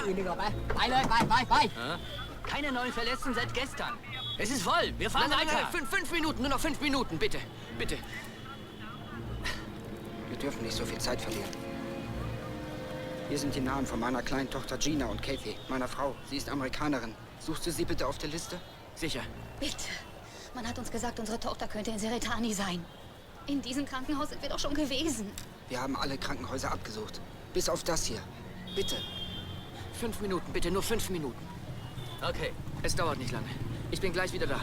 อื่นดีกว่าไปไปเลยไป Keine neuen Verletzten seit gestern. Es ist voll. Wir fahren weiter. Fünf Minuten, nur noch 5 Minuten, bitte. Bitte. Wir dürfen nicht so viel Zeit verlieren. Hier sind die Namen von meiner kleinen Tochter Gina und Kathy, meiner Frau. Sie ist Amerikanerin. Suchst du sie bitte auf der Liste? Sicher. Bitte. Man hat uns gesagt, unsere Tochter könnte in Seretani sein. In diesem Krankenhaus sind wir doch schon gewesen. Wir haben alle Krankenhäuser abgesucht. Bis auf das hier. Bitte. 5 Minuten, bitte, nur 5 Minuten. Okay. Es dauert nicht lange. Ich bin gleich wieder da.